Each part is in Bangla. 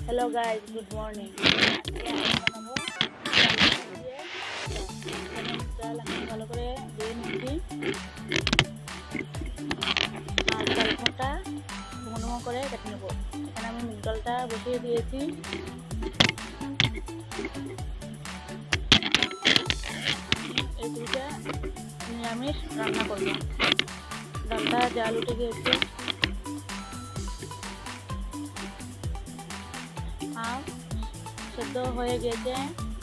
Hello guys, good morning. চাল আমি ভালো করে ধুয়ে নিচ্ছি আর চালটা ডুমো ডুমো করে কেটে নেবো। এখানে আমি মুগ ডালটা বসিয়ে দিয়েছি। এই দুইটা নিরামিষ রান্না করবো। ডালটা জাল উঠে গিয়েছে আর সেদ্ধ হয়ে গিয়েছে।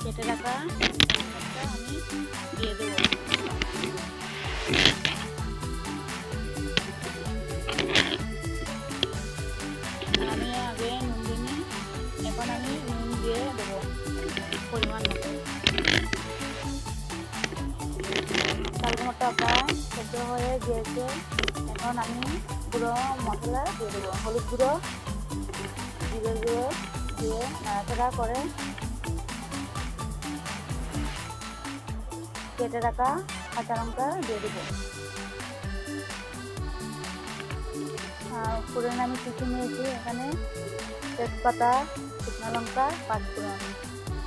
কেটে রাখা আমি দিয়ে দেবো। আমি আগে নুন দিইনি, এখন আমি নুন দিয়ে দেবো পরিমাণ মতো। চালগুলোটা প্রায় সেদ্ধ হয়ে গিয়েছে। এখন আমি গুঁড়ো মশলা দিয়ে দেবো। হলুদ গুঁড়ো, জিরের গুঁড়ো দিয়ে নাড়াচাড়া করে কেটে রাখা কাঁচা লঙ্কা দিয়ে দেবো। ফোড়নে আমি কিছু নিয়েছি, এখানে তেজপাতা, শুকনো লঙ্কা, পাঁচফোড়ন।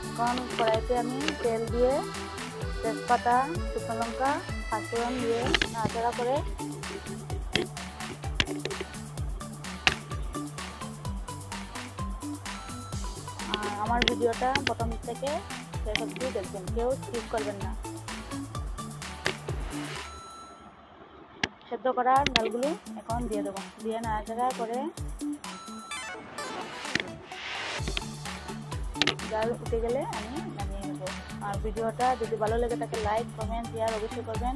এখন কড়াইতে আমি তেল দিয়ে তেজপাতা, শুকনো লঙ্কা, পাঁচফোড়ন দিয়ে নাড়াচাড়া করে আমার ভিডিওটা প্রথম থেকে শেষ অবধি দেখবেন, কেউ স্কিপ করবেন না। সেদ্ধ করা ডালগুলো এখন দিয়ে দেবো, দিয়ে নাড়াচাড়া করে ডাল উঠে গেলে আমি নামিয়ে নেবো। আর ভিডিওটা যদি ভালো লেগে থাকে লাইক, কমেন্ট, শেয়ার অবশ্যই করবেন।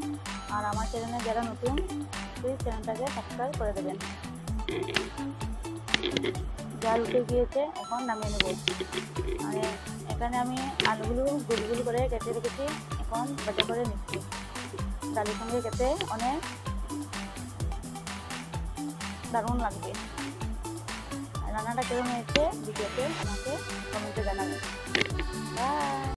আর আমার চ্যানেলে যারা নতুন প্লিজ চ্যানেলটাকে সাবস্ক্রাইব করে দেবেন। ডাল উঠে গিয়েছে, এখন নামিয়ে নেবো। আর এখানে আমি আলুগুলো গোল গোল করে কেটে রেখেছি, এখন ভাজা করে নিচ্ছি। ডালের সঙ্গে খেতে অনেক দারুণ লাগবে। রান্নাটা কেমন হয়েছে ভিডিওতে আমাকে কমেন্টে জানাবেন। বাই।